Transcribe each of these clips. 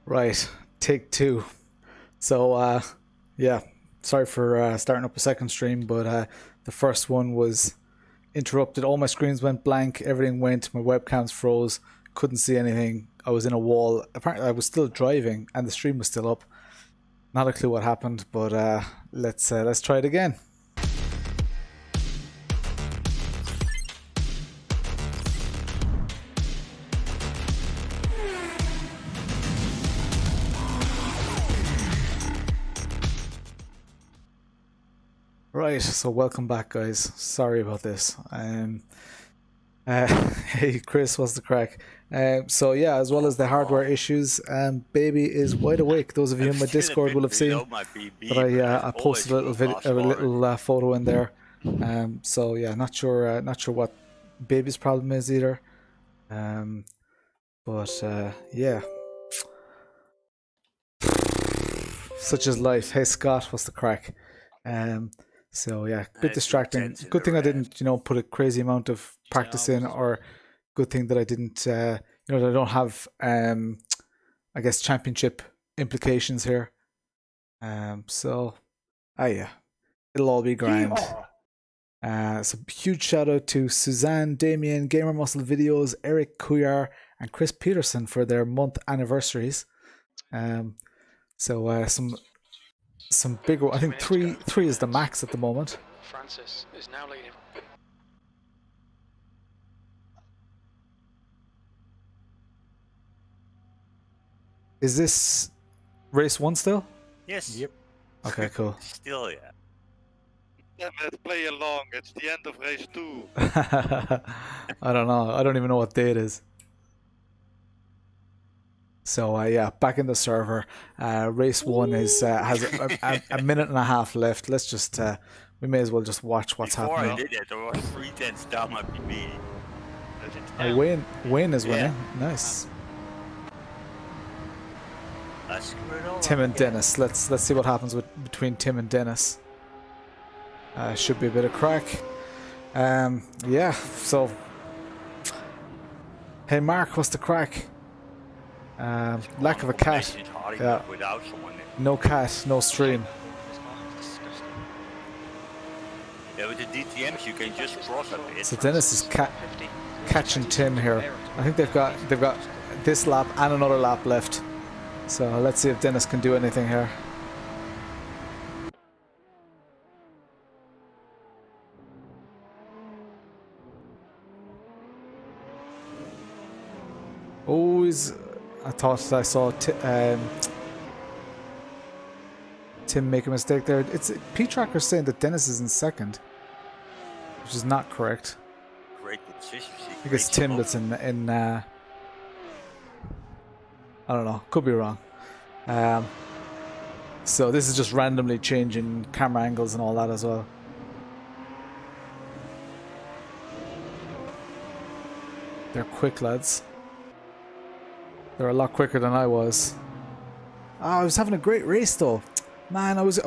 Right, take two. So, yeah, sorry for starting up a second stream, but the first one was interrupted. All my screens went blank, everything went, my webcams froze, couldn't see anything. I was in a wall. Apparently I was still driving and the stream was still up. Not a clue what happened, but let's try it again. Right, so welcome back, guys. Sorry about this. Hey Chris, what's the crack? So yeah, as well as the hardware issues, baby is wide awake. Those of you in my Discord will have seen that I posted a little photo in there. So yeah, not sure what baby's problem is either. But yeah, such is life. Hey Scott, what's the crack? So yeah, bit distracting. Good thing I didn't, put a crazy amount of practice in, or good thing that I didn't, that I don't have, I guess, championship implications here. So, yeah, it'll all be grand. So huge shout out to Suzanne, Damien, GamerMuscleVideos, Erick, Cuyar, and Chris Pietersen for their month anniversaries. So some bigger. I think three is the max at the moment. Francis is now leading. Is this race 1 still? Yes. Yep. Okay, cool. Still, yeah. Yeah, let's play along. It's the end of race 2. I don't know. I don't even know what day it is. So yeah, back in the server. Race 1 is has a minute and a half left. Let's just we may as well just watch what's happening. Before I did it, there was 3 tenths down my PB. Wayne is winning. Yeah. Nice. All Tim and Dennis. Let's see what happens between Tim and Dennis. Should be a bit of crack. Yeah. So, hey Marc, what's the crack? Lack of a cat. Yeah. No cat, no stream. Yeah, with the DTMs you can just cross a bit. So Dennis is catching Tim here. I think they've got this lap and another lap left. So let's see if Dennis can do anything here. Always. I thought I saw Tim make a mistake there. It's P-Tracker saying that Dennis is in second, which is not correct. Great consistency. I think it's Tim that's in I don't know. Could be wrong. So this is just randomly changing camera angles and all that as well. They're quick, lads. They're a lot quicker than I was. Oh, I was having a great race though. Man, I was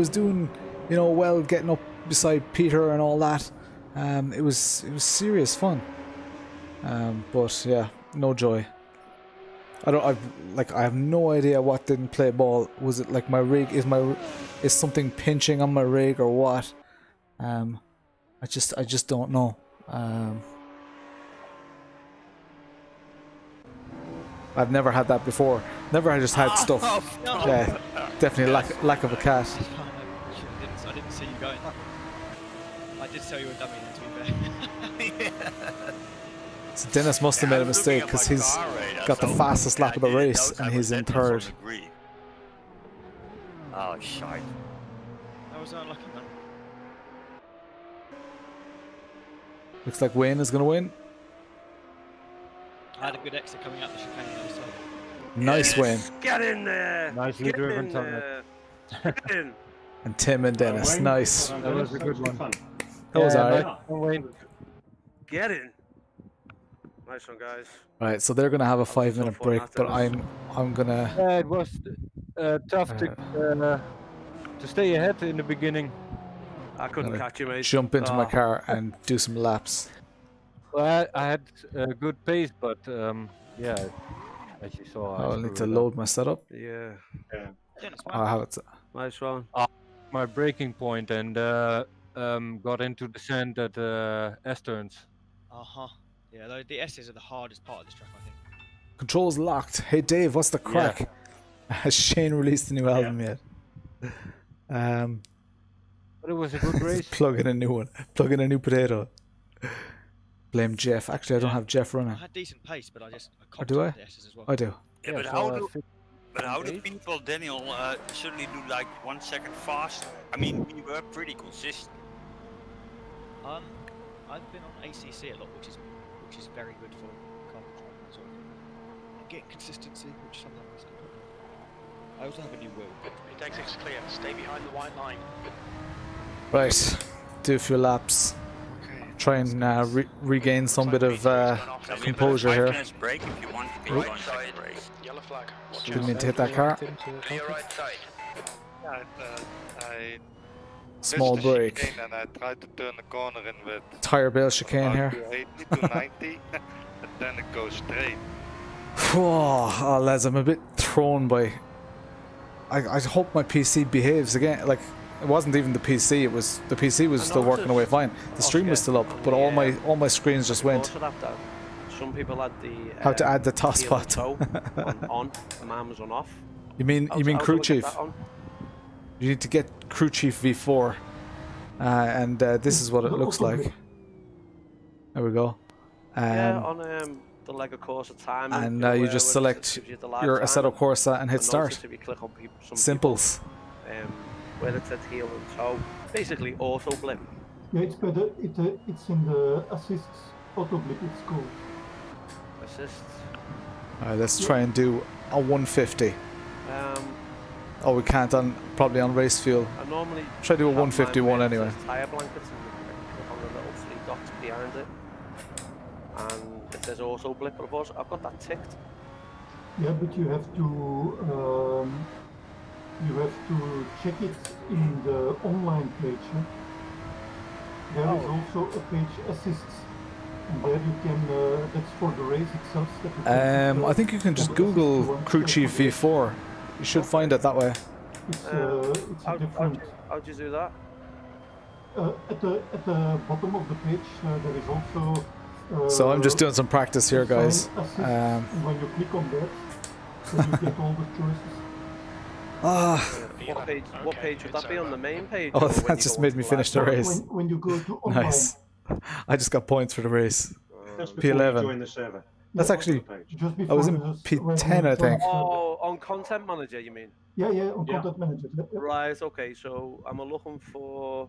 doing, well, getting up beside Peter and all that. It was serious fun. But yeah, no joy. I have no idea what didn't play ball. Was it like my rig? Is something pinching on my rig or what? I just don't know. I've never had that before. Never I just had stuff. No. Yeah, definitely lack of a cat. I didn't see you going. I did tell you were Damien, to be fair. So Dennis must have made a mistake because he's got the fastest lap of the race and he's in third. Oh, shite. I was unlucky, man. Looks like Wayne is going to win. I had a good exit coming out the chicane though, so. Nice Wayne. Get in there! Nicely driven, Tomás. Get in! And Tim and Dennis. Nice. That was a good one. That was alright. Nice. Get in! Nice one, guys. Right, so they're going to have a 5-minute break, but I'm gonna. Yeah, it was tough to stay ahead in the beginning. I couldn't catch you, mate. Jump into my car and do some laps. Well, I had a good pace, but yeah, As you saw, I'll need to screwed up. load my setup. Yeah. Dennis, Oh, I have it. Nice one. My breaking point and got into descent at S turns. Uh-huh. Yeah, the S's are the hardest part of this track, I think. Controls locked. Hey Dave, what's the crack? Has Shane released a new album yet? But it was a good race. Plug in a new one. Plug in a new potato. Blame Jeff. Actually, I don't have Jeff running. I had decent pace, but I do I? the S's as well. I do. Yeah, but how do people, Daniel, suddenly do like 1 second fast? I mean, we were pretty consistent. I've been on ACC a lot, which is very good for car control and sort of get consistency, which sometimes is good. I also have a new wheel. Mid exit's clear. Stay behind the white line. Right. Do a few laps. Try and regain some bit of composure here. 5 minutes break if you want to go on second race. Yellow flag. Watch Didn't out. mean to hit that car. Clear right side. Yeah, I Small missed the break. chicane and I tried to turn the corner in with Tire bale chicane about here. 80 to 90, and then it goes straight. Oh, lads, I'm a bit thrown by. I hope my PC behaves again. Like, it wasn't even the PC. It was the PC was still working away fine. The stream was still up, but all my screens just went. Some people had the How to add the top heel spot? toe on, and mine was on off. You mean crew chief? That on? You need to get crew chief V4, and this is what it looks like. There we go. Yeah, on the Lego Corsa time. And you just select your Assetto Corsa and hit start. If you click on some Simples. people, where it said heel and toe, basically auto blip. Yeah, it's better. It's in the assists auto blip. It's called. Assists. Alright, let's try and do a 150. Oh, we can't probably on race fuel. I normally Try to do a have 151 mine anyway. with tire blankets and click on the little Flea dots behind it, and it says auto blip. But of course, I've got that ticked. Yeah, but you have to check it in the online page. Huh? There is also a page assists, and there you can. That's for the race itself. I think you can just Google crew chief V4. You should find it that way. It's a different. How'd you do that? At the bottom of the page, there is also. So I'm just doing some practice here, guys. And when you click on that, so you get all the choices. What page would that be on the main page? Oh, that just made me finish the race. When you go to online. Nice. I just got points for the race. Just before P11. you join the server. That's actually. Just I was in before P10, I think. Oh, on Content Manager, you mean? Yeah, on Content Manager. Yeah. Right. Okay. So I'm looking for.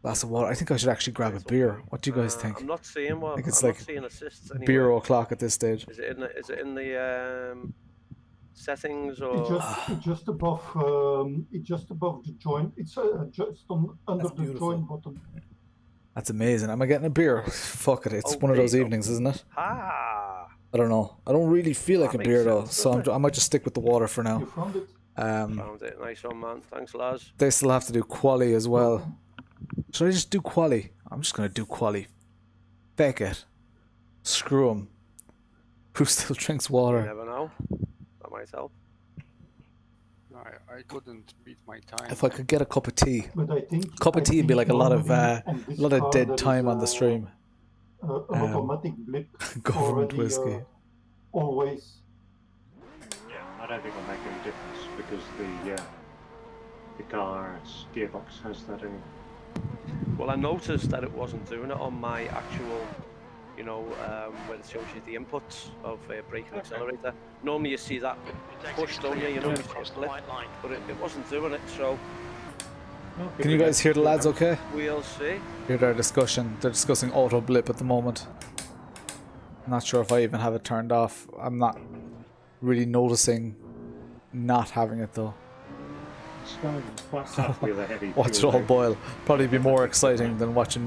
Glass of water. I think I should actually grab a beer. What do you guys think? I'm not seeing what. I think it's I'm like not seeing assists anywhere. beer o'clock at this stage. Is it in the settings or? It's just above. It's just above the join. It's just under the join button. That's amazing. Am I getting a beer? Fuck it. It's one of those evenings, isn't it? Ah. I don't know. I don't really feel like a That beer makes though, sense, so doesn't I might just stick with the water for now. You found it? Found it. Nice one, man. Thanks, lads. They still have to do quali as well. Should I just do quali? I'm just gonna do quali. Feck it. Screw 'em. Who still drinks You water? never know. That might help. I couldn't beat my time. If I could get a cup of tea. But I think. Cup of tea would be like a lot of normally dead time on the stream. An automatic blip. Government already, whiskey. Always. Yeah, I don't think it'll make any difference because the car's gearbox has that in. Well, I noticed that it wasn't doing it on my actual, where it shows you the inputs of brake and accelerator. Normally you see that push, don't you? You know, across the white line. but it wasn't doing it, so Can you guys hear the lads okay? we'll see. Hear their discussion. They're discussing auto blip at the moment. I'm not sure if I even have it turned off. I'm not really noticing not having it though. It's going quite tough with a heavy. Watch it fuel all load. boil. Probably be more exciting than watching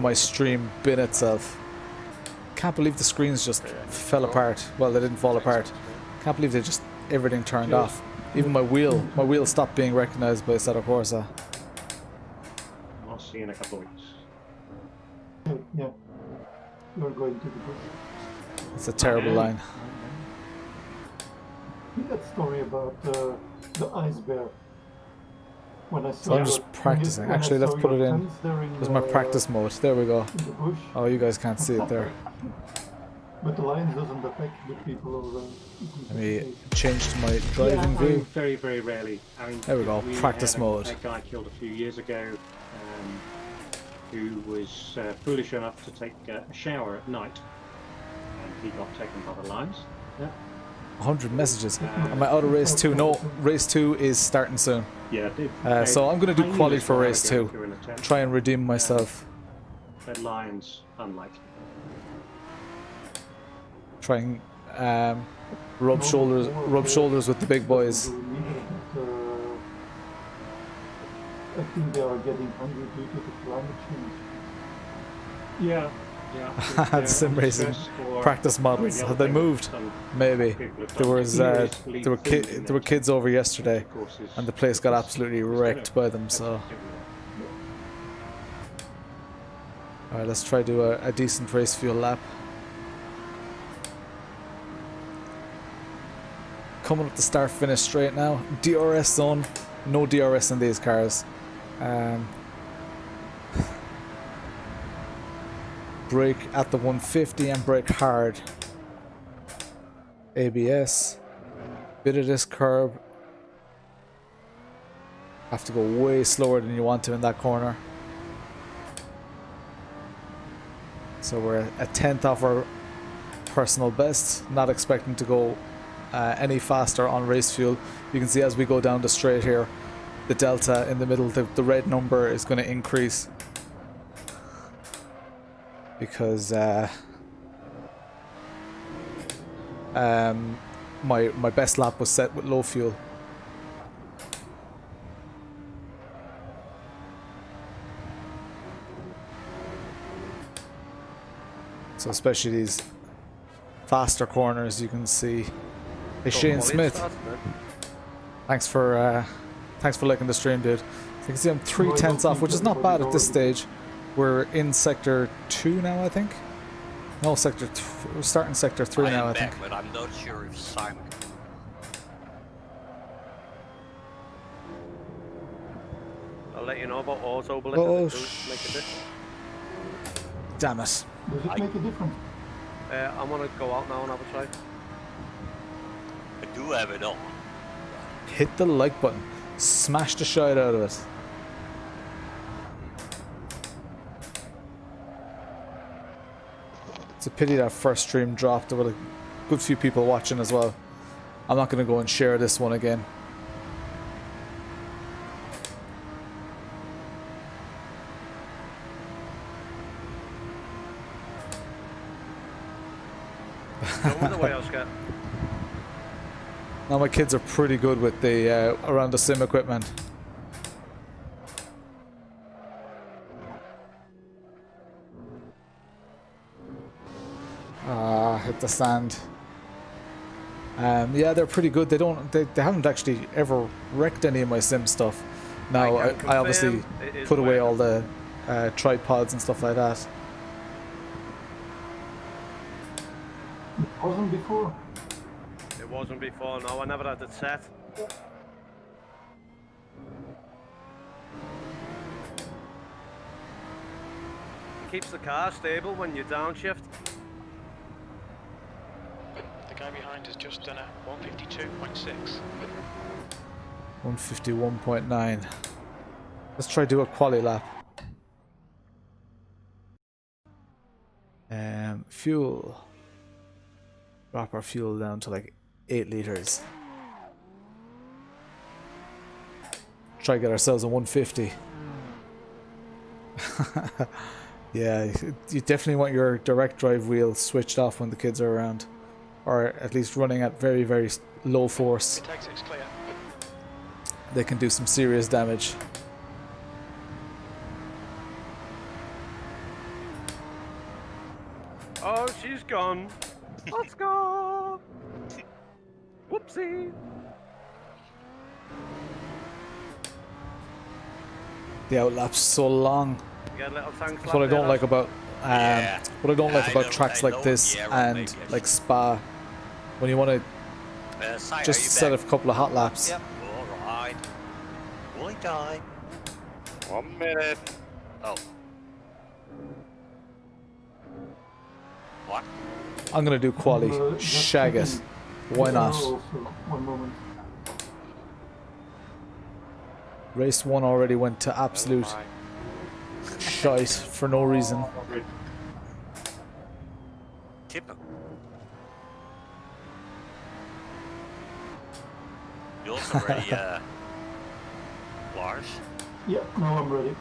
my stream bin itself. Can't believe the screens just fell apart. Well, they didn't fall apart. Can't believe everything turned off. Even my wheel stopped being recognized by Assetto Corsa. I'll see you in a couple of weeks. Yeah. You're going to the bush. It's a terrible line. that story about the ice bear. When I saw So I'm just practicing. Actually, let's put it in. There's my practice mode. There we go. in the bush. Oh, you guys can't see it there. But the lions doesn't affect the people around. Let me change to my driving I mean, view. very, very rarely. I mean, There we go, practice had mode. A guy killed a few years ago who was foolish enough to take a shower at night, and he got taken by the lions. Yeah. 100 messages. Am I out of race 2? No, race 2 is starting soon. Yeah. So I'm going to do quali for race 2. Try and redeem myself. But lions, unlikely. Try and rub shoulders with the big boys. I think they are getting hungry due to the climate change. Yeah. Yeah. Sim racing practice models. Have they moved? Maybe. There were kids over yesterday, and the place got absolutely wrecked by them. So, all right, let's try to do a decent race fuel lap. Coming up the start finish straight now. DRS zone. No DRS in these cars. Brake at the 150 and brake hard. ABS. Bit of this curb. Have to go way slower than you want to in that corner. So we're a 10th off our personal best. Not expecting to go any faster on race fuel. You can see as we go down the straight here, the delta in the middle, the red number is going to increase. Because my best lap was set with low fuel. So especially these faster corners, you can see. Hey Shane Smith, thanks for liking the stream, dude. So you can see I'm 3/10 off, which is not bad at this stage. We're in sector 2 now, I think. No, we're starting sector 3 now, I think. But I'm not sure if Simon. I'll let you know about auto blip. Oh, Make a difference. damn it. Does it make a difference? I'm gonna go out now and have a try. I do have it on. Hit the like button. Smash the shit out of it. It's a pity that first stream dropped. There were a good few people watching as well. I'm not going to go and share this one again. The way I'll get. Now my kids are pretty good with the around the sim equipment. Hit the sand. Yeah, they're pretty good. They haven't actually ever wrecked any of my sim stuff. Now I obviously put away all the tripods and stuff like that. It wasn't before. It wasn't before. No, I never had it set. It keeps the car stable when you downshift. The guy behind has just done a 152.6. 151.9. Let's try to do a quali lap. Fuel. Drop our fuel down to like 8 liters. Try to get ourselves a 150. Yeah, you definitely want your direct drive wheel switched off when the kids are around, or at least running at very, very low force. It takes it's clear. They can do some serious damage. Oh, she's gone. Let's go. Whoopsie. The outlap's so long. You get a little tank That's what I don't like about what I don't like about tracks like this and like Spa. When you want to Sai, Just are you set back? a couple of hot laps. Yep. Alright. Boy time. 1 minute. Oh. What? I'm gonna do quali. Just Shag it. checking. Why Yeah, not? also, 1 moment. Race 1 already went to absolute shite for no reason. Tipper. You also ready, Lars? Yeah, now I'm ready.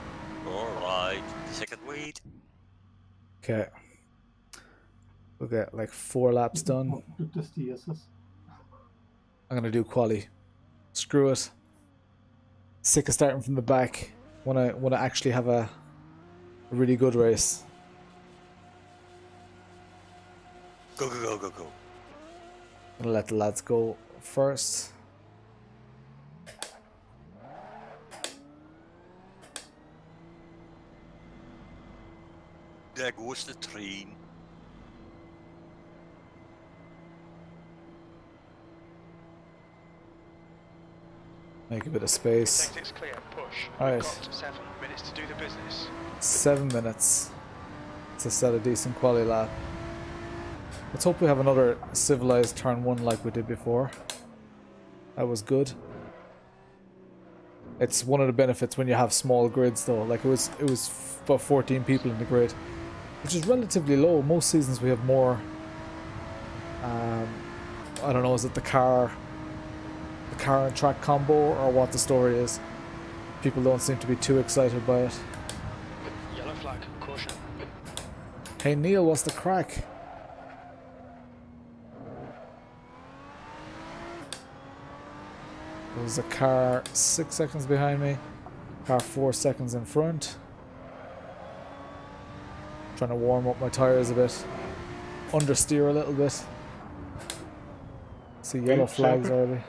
Alright. Second lead. Okay. We'll get like 4 laps done. To test the SS. I'm gonna do quali. Screw it. Sick of starting from the back. Wanna actually have a really good race. Go, go, go, go, go. I'm gonna let the lads go first. There goes the train. Make a bit of space. Exit's clear, push. Alright. Got 7 minutes to do the business. 7 minutes to set a decent quali lap. Let's hope we have another civilized turn 1 like we did before. That was good. It's one of the benefits when you have small grids though. Like it was about 14 people in the grid, which is relatively low. Most seasons we have more. I don't know, is it the car and track combo or what the story is? People don't seem to be too excited by it. Yellow flag, caution. Hey Neil, what's the crack? There's a car 6 seconds behind me, car 4 seconds in front. Trying to warm up my tires a bit, understeer a little bit. See yellow flags already.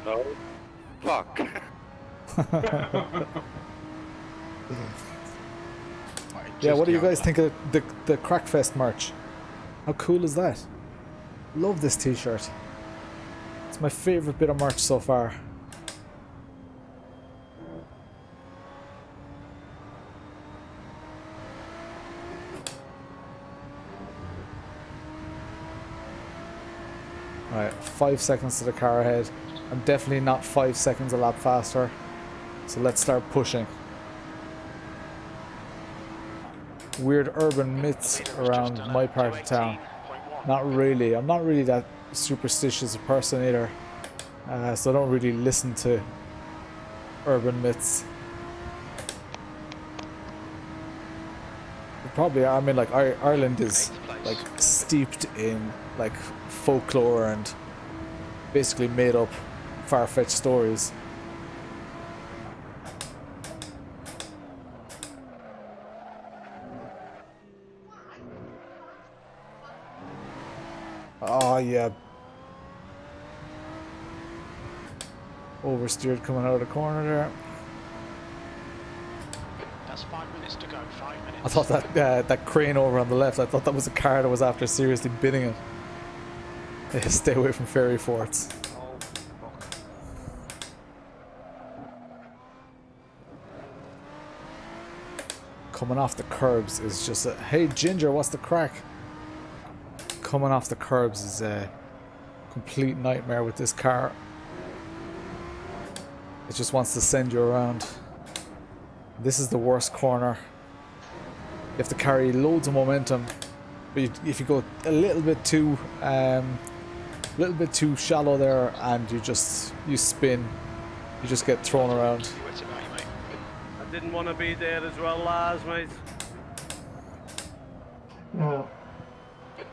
No. Fuck. Yeah, what do you guys think of the Crackfest merch? How cool is that? Love this t-shirt. It's my favourite bit of merch so far. Alright, 5 seconds to the car ahead. I'm definitely not 5 seconds a lap faster. So let's start pushing. Weird urban myths around my part of town. Not really. I'm not really that superstitious a person either. So I don't really listen to urban myths. Probably, I mean, like Ireland is like steeped in like folklore and basically made up far-fetched stories. Oh yeah. Oversteered coming out of the corner there. That's 5 minutes to go, 5 minutes. I thought that that crane over on the left, I thought that was a car that was after seriously bidding it. Stay away from ferry forts. Oh, fuck. Coming off the curbs is just a, hey Ginger, what's the crack? Coming off the curbs is a complete nightmare with this car. It just wants to send you around. This is the worst corner. You have to carry loads of momentum, but if you go a little bit too shallow there, and you spin, you just get thrown around. I didn't want to be there as well, Lars, mate. Yeah,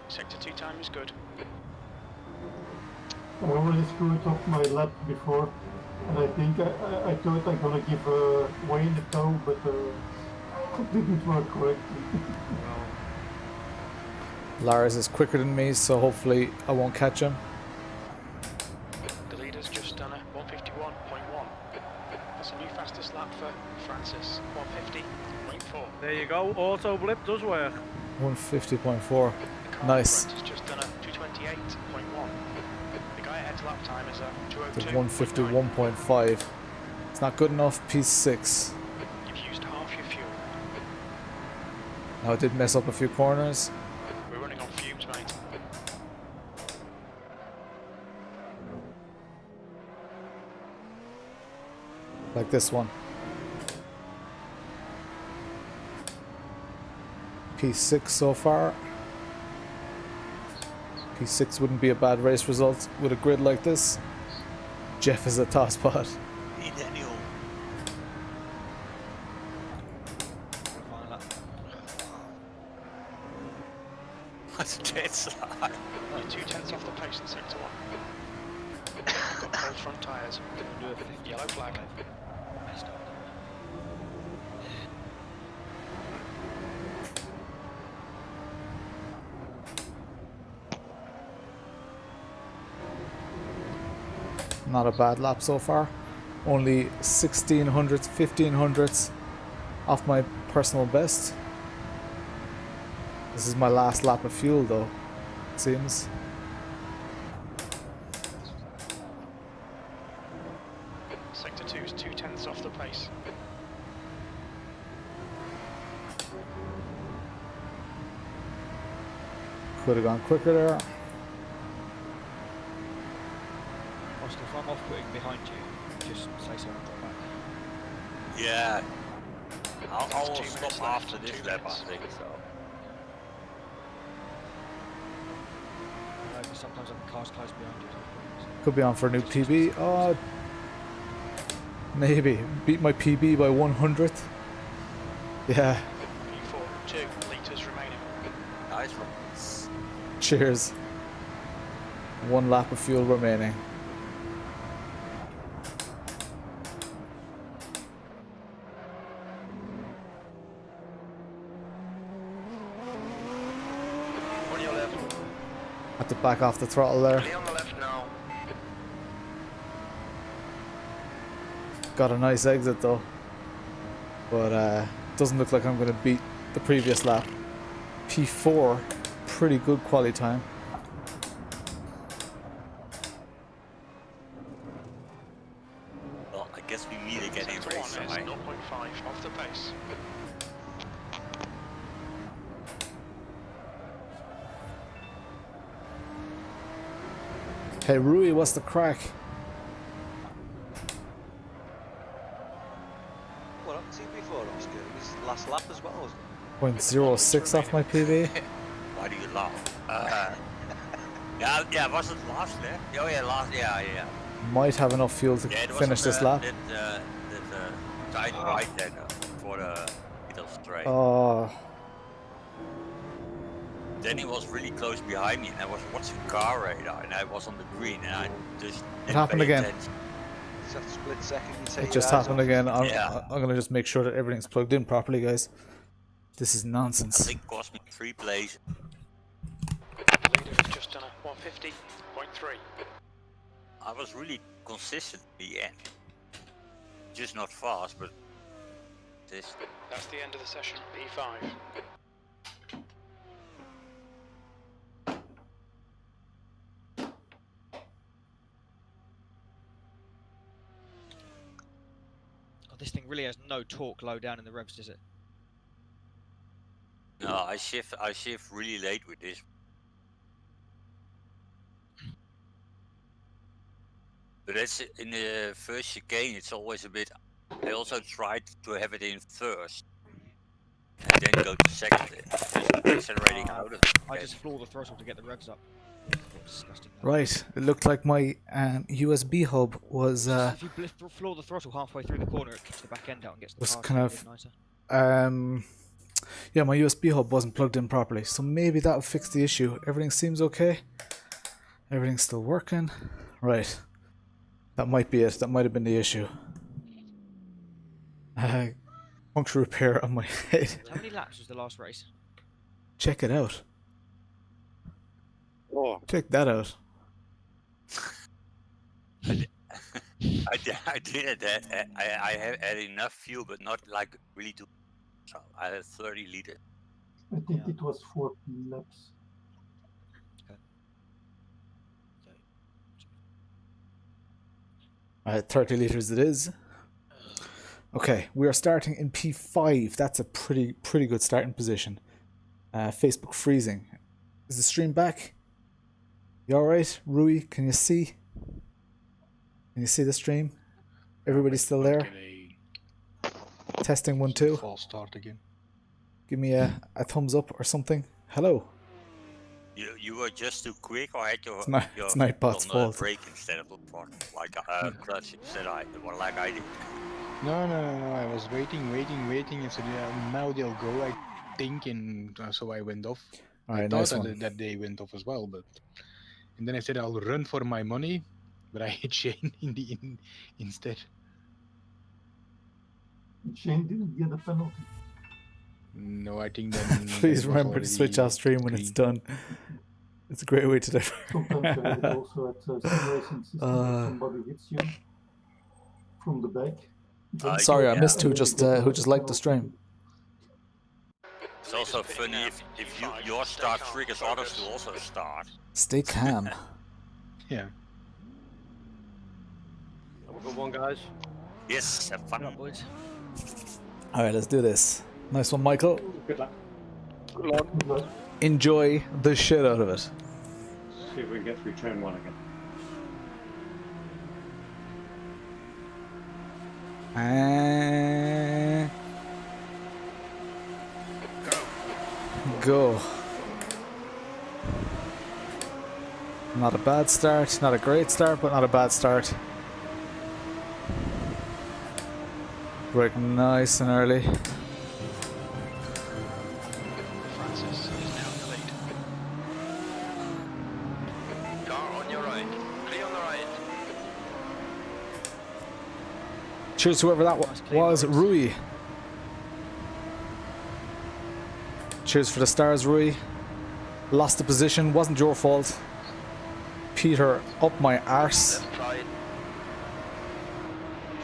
Sector 2 time is good. I already screwed up my lap before, and I think I thought I'm gonna give Wayne a tow, but it didn't work correctly. Lars is quicker than me, so hopefully I won't catch him. The leader's just done a 151.1. That's a new fastest lap for Francis. 150.4. There you go. Auto blip does work. 150.4. Nice. Francis just done a 228.1. His lap time is to 2:02.9. 151.5. It's not good enough. P6. You've used half your fuel. Now I did mess up a few corners. We're running on fumes, mate. Like this one. P6 so far. P6 wouldn't be a bad race result with a grid like this. Jeff is a top spot. Hey, Daniel. What's that slide? You're 2/10 off the pace in sector 1. Got cold front tyres. Yellow flag. Not a bad lap so far. Only 1600s, 1500s off my personal best. This is my last lap of fuel though, it seems. Sector 2 is 2/10 off the pace. Could have gone quicker there. Oscar, if I'm off putting behind you, just say so and drop back. Yeah. I'll That's 2 stop minutes after left, this 2 lap, I minutes. think so. Because sometimes I can cars close behind you. Could be on for a new PB. Oh, maybe. Beat my PB by 100th. Yeah, P4, 2 litres remaining. Nice one. cheers. 1 lap of fuel remaining. On your left. Had to back off the throttle there. Clear on the left now. Got a nice exit though. But doesn't look like I'm going to beat the previous lap. P4, pretty good quality time. Well, I guess we meet again in Sector 1 race, is right? 0.5 off the pace. Hey Rui, what's the crack? What happened to you before, Oscar? It was last lap as well, wasn't it? 0.06 off my PB. Why do you laugh? Yeah, was it last lap? Oh yeah, last, yeah. Might have enough fuel to Yeah, it was finish on this the- lap. That tight right then for the middle straight. Oh, Then he was really close behind me, and I was watching car radar, and I was on the green, and I just didn't happened pay again. attention. It's that split second you take it just your eyes happened off. again. Yeah. I'm gonna just make sure that everything's plugged in properly, guys. This is I nonsense. think it cost me 3 plays. Leader has just done a 150.3. I was really consistent in the end. Just not fast, but this. That's the end of the session. P5. God, this thing really has no torque low down in the revs, does it? No, I shift really late with this. But that's in the first chicane. It's always a bit. I also tried to have it in first, and then go to second. Just accelerating out of it. I just floor the throttle to get the revs up. Disgusting. that. Right, it looked like my USB hub was If you floor the throttle halfway through the corner, it kicks the back end out and gets the Was car kind a of- bit nicer. yeah, my USB hub wasn't plugged in properly, so maybe that'll fix the issue. Everything seems okay. Everything's still working. Right, that might be it. That might have been the issue. Puncture repair on my head. How many laps was the last race? Check it out. Oh, Check that out. I did it. I have had enough fuel, but not like really to. So I had 30 liters. I think it was 14 laps. Alright, 30 litres it is. Okay, we are starting in P5. That's a pretty good starting position. Facebook freezing. Is the stream back? You alright? Rui, can you see? Can you see the stream? Everybody's still there? Testing 1 2. False start again. Give me a thumbs up or something. Hello. You were just too quick, or had your It's Nightbot's fault. break instead of like clutch instead like I did. No. I was waiting, and said, yeah, now they'll go, I think, and so I went off. Alright, I nice thought one. that they went off as well, but and then I said I'll run for my money, but I hit Shane instead. Shane didn't get a penalty. No, I think then. Please remember to switch off stream when it's done. It's a great way to do it. Sometimes I have it also at sim racing system. If somebody hits you from the back. Sorry, I missed who just liked the stream. It's also funny if your start triggers others to also start. Stay calm. Yeah. Have a good one, guys. Yes, have fun. boys. Alright, let's do this. Nice one, Michael. Good luck. Good luck. Good luck. Enjoy the shit out of it. See if we can get through turn 1 again. And go. Not a bad start, not a great start, but not a bad start. Brake nice and early. Francis is now in the lead. Car on your right. Clear on the right. Cheers to whoever that was, Rui. Cheers for the stars, Rui. Lost the position, wasn't your fault. Peter, up my arse. Left right.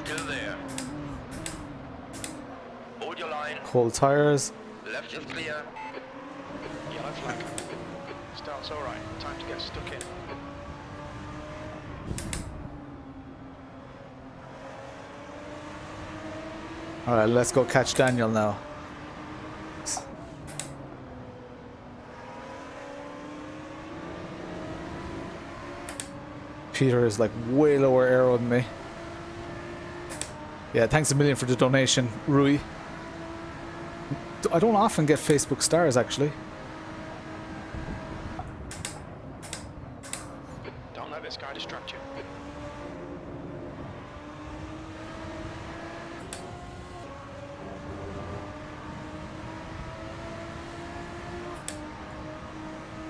Still there. Hold your line. Cold tires. Left is clear. Yellow flag. Start's alright. Time to get stuck in. Alright, let's go catch Daniel now. Peter is like way lower aero than me. Yeah, thanks a million for the donation, Rui. I don't often get Facebook stars, actually. Don't let this guy distract you.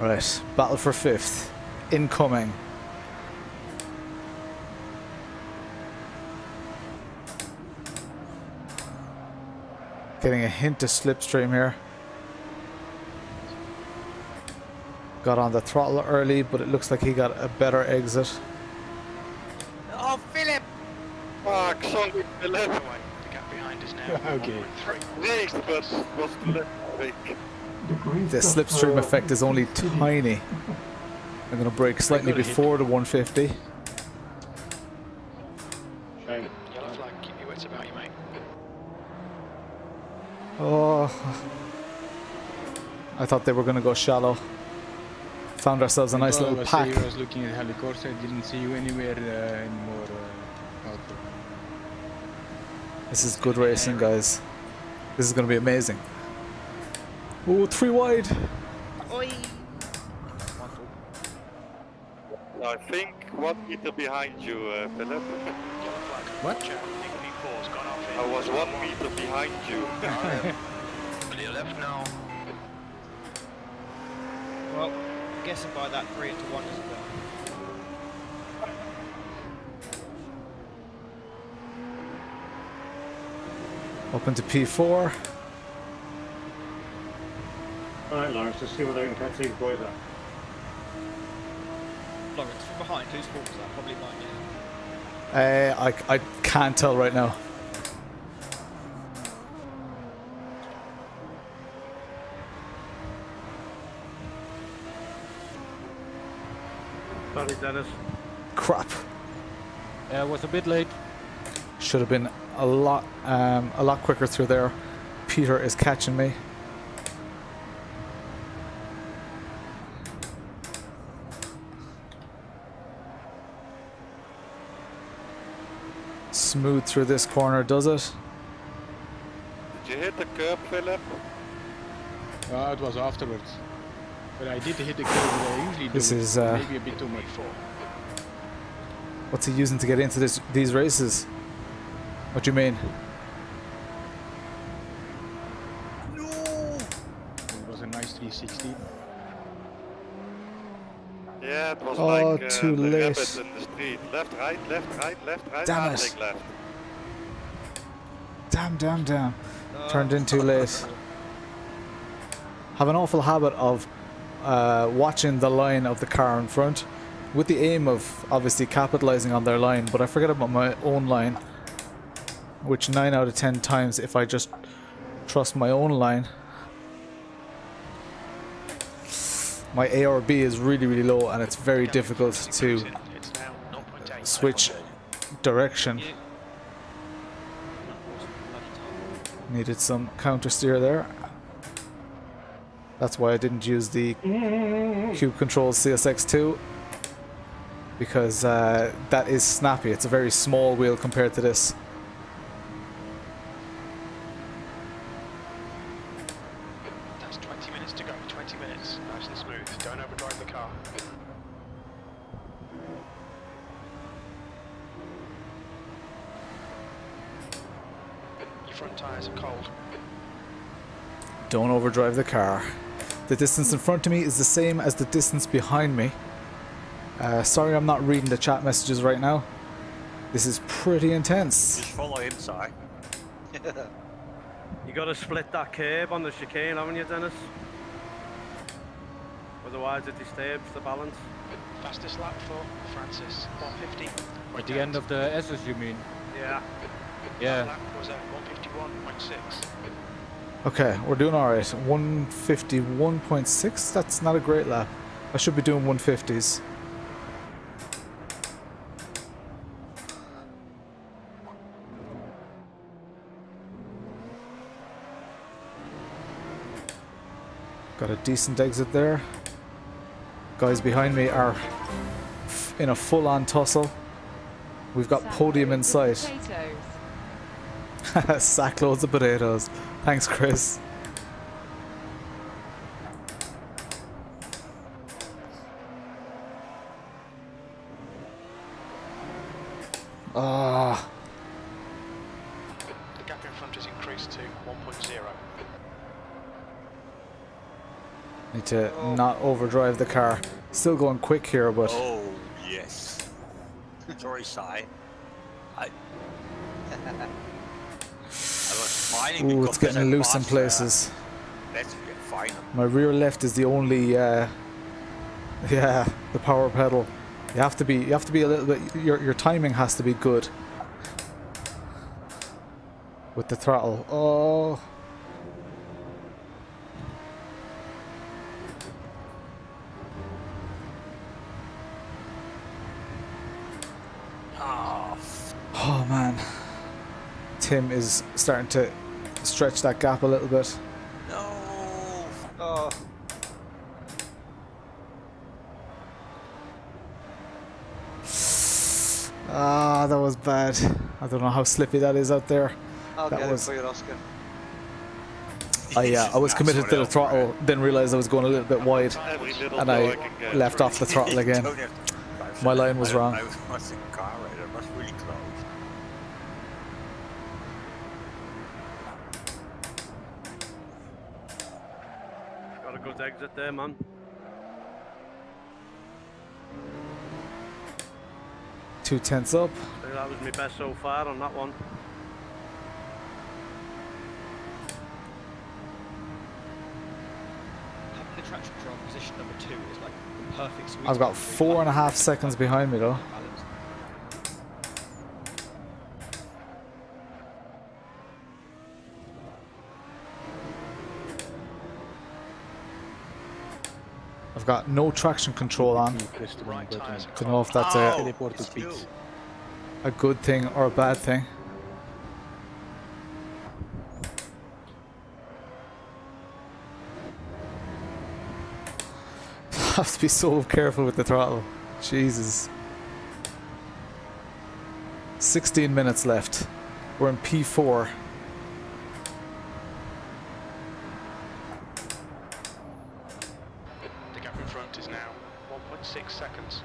Alright, battle for 5th. Incoming. Getting a hint of slipstream here. Got on the throttle early, but it looks like he got a better exit. Oh, Philip! Fuck, sorry, Philip. The gap behind is now. Okay. 1.3. Race, but was too late. The slipstream effect is only tiny. I'm going to brake slightly before the 150. Shame. Yellow flag. Keep your wits about you, mate. Oh, I thought they were going to go shallow. Found ourselves a nice little pack. I was looking at Heli Corsa. I didn't see you anywhere anymore. Out there. This is good racing, guys. This is going to be amazing. Oh, 3 wide. Oi! I think 1 meter behind you, Philip. Yellow flag. What? Check. P4's gone off in. I was 1 meter behind you. Clear left now. Well, I'm guessing by that 3 into 1 as well. Up into P4. Alright, Lawrence, let's see what I can catch these boys up. Lawrence, from behind, whose fault was that? Probably mine, yeah. I can't tell right now. Sorry, Dennis. Crap. I was a bit late. Should have been a lot quicker through there. Peter is catching me. Smooth through this corner, does it? Did you hit the curb, Philip? It was afterwards. But I did hit the curb that I usually do. This is maybe a bit too much. What's he using to get into these races? What do you mean? No! It was a nice 360. Yeah, it was like too the late. rabbit in the street. Left, right, left, right, left, right. Damn and it. take left. Damn. Turned in too late. Have an awful habit of watching the line of the car in front with the aim of obviously capitalizing on their line, but I forget about my own line, which 9 out of 10 times, if I just trust my own line, my ARB is really low and it's very difficult to switch direction. Needed some counter steer there. That's why I didn't use the Cube Controls CSX2, because that is snappy. It's a very small wheel compared to this. That's 20 minutes to go. 20 minutes. Nice and smooth. Don't overdrive the car. Your front tyres are cold. Don't overdrive the car. The distance in front of me is the same as the distance behind me. Sorry I'm not reading the chat messages right now. This is pretty intense. Just follow him, Si. You got to split that curb on the chicane, haven't you, Dennis? Otherwise it disturbs the balance. Fastest lap for Francis, 150. At the end of the S's, you mean? Yeah. Yeah. Lap was at 151.6. Okay, we're doing alright. 151.6? That's not a great lap. I should be doing 150s. Got a decent exit there. Guys behind me are in a full-on tussle. We've got podium in sight. Sack loads of potatoes. Thanks, Chris. Ah. The gap in front has increased to 1.0. Need to not overdrive the car. Still going quick here, but... Oh, yes. Sorry, Si. I was smiling. Ooh, because it's getting I loose in passed, places. That's fine. My rear left is the only, yeah, the power pedal. You have to be a little bit. Your timing has to be good with the throttle. Oh. Oh man. Tim is starting to stretch that gap a little bit. No. Oh. Ah, that was bad. I don't know how slippy that is out there. I'll That get was- it for you, Oscar. I was committed to the throttle, didn't realise I was going a little bit wide, Every little and door I can get left through. off the throttle again. Don't have to drive My so line was wrong. I was in car right? It was really close. Got a good exit there, man. Two tenths up. I think that was my best so far on that one. Having the traction control position number 2 is like the perfect sweet I've got spot between 4.5 seconds behind me though. balance. I've got no traction control on. Right tyres are Don't know if that's a. Oh, it's you. a good thing or a bad thing. Have to be so careful with the throttle. Jesus. 16 minutes left. We're in P4. The gap in front is now 1.6 seconds.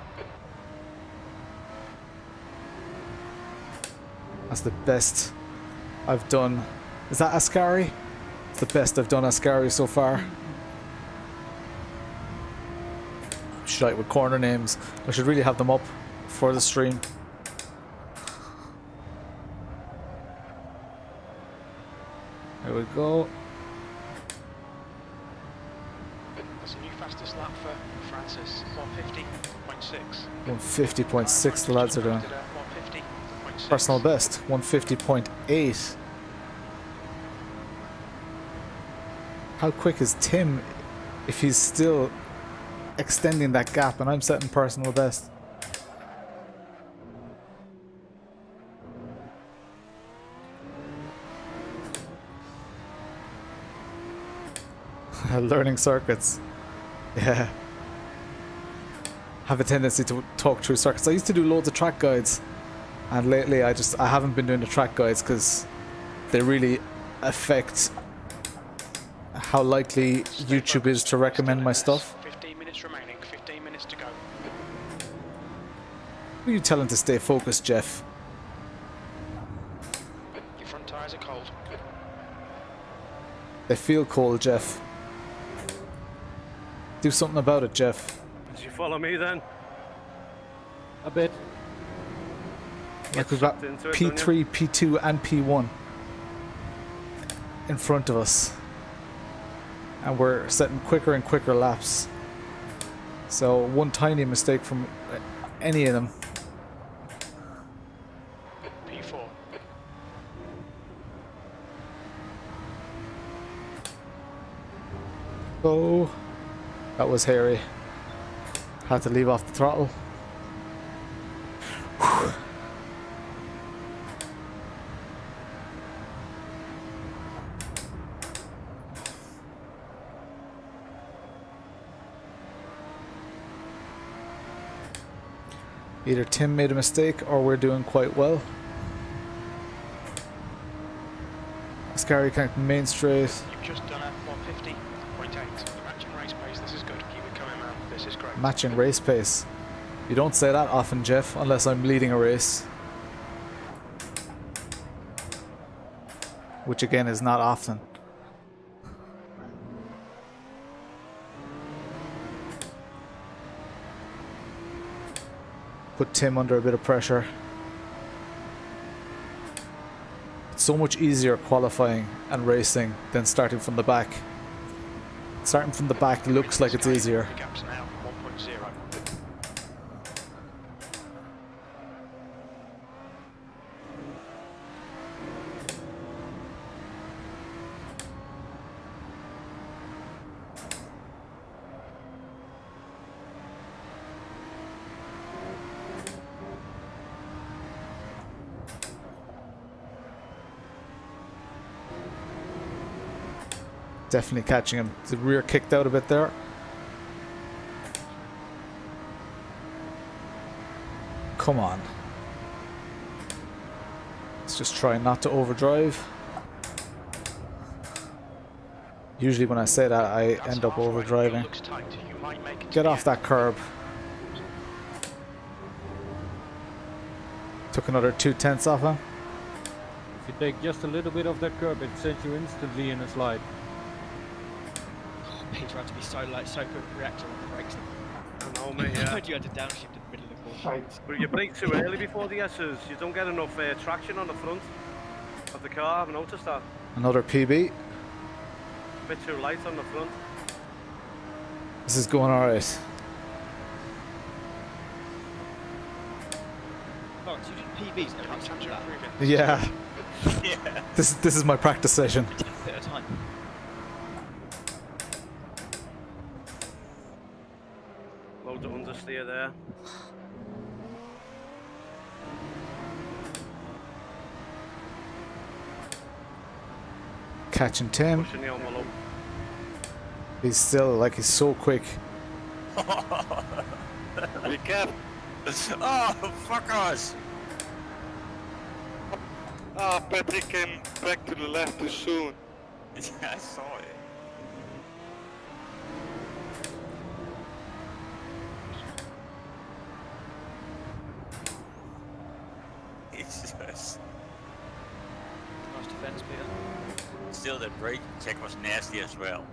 That's the best I've done. Is that Ascari? It's the best I've done Ascari so far. Shite with corner names. I should really have them up for the stream. There we go. That's a new fastest lap for Francis. 150.6. 150.6 the lads are doing. 150.6. Personal best. 150.8. How quick is Tim if he's still extending that gap and I'm setting personal best? Learning circuits. Yeah. Have a tendency to talk through circuits. I used to do loads of track guides, and lately I haven't been doing the track guides because they really affect how likely YouTube is to recommend my stuff. 15 minutes remaining, 15 minutes to go. Who are you telling to stay focused, Jeff? Your front tyres are cold. They feel cold, Jeff. Do something about it, Jeff. Did you follow me then? A bit. Like we've got P3, P2 and P1 in front of us. And we're setting quicker and quicker laps. So one tiny mistake from any of them. P4. Oh, that was hairy. Had to leave off the throttle. Whew. Either Tim made a mistake or we're doing quite well. Ascari connect main straight. You've just done a 150.8. Matching race pace. This is good. Keep it coming, man. This is great. Matching race pace. You don't say that often, Jeff, unless I'm leading a race. Which again is not often. Put Tim under a bit of pressure. It's so much easier qualifying and racing than starting from the back. Starting from the back looks like it's easier. The gap's now 1.0. Definitely catching him. The rear kicked out a bit there. Come on. Let's just try not to overdrive. Usually when I say that, I end up overdriving. Get off that curb. Took another 2/10 off him. If you take just a little bit of that curb, it sends you instantly in a slide. Peter had to be so quick reacting on the brakes. I know, mate, yeah. You had to downshift in the middle of the course. But you brake too early before the S's. You don't get enough traction on the front of the car. I've noticed that. Another PB. A bit too light on the front. This is going alright. Lawrence, you did PBs and can't touch that. Yeah. Yeah. This is my practice session. A bit at a time. Load of understeer there. Catching Tim. Pushing the envelope. He's still, like, he's so quick. Be careful. Oh, fuck us! Ah, Patrick came back to the left too soon. Yeah, I saw it. Jesus. Nice defense, Peter. Still, that brake check was nasty as well.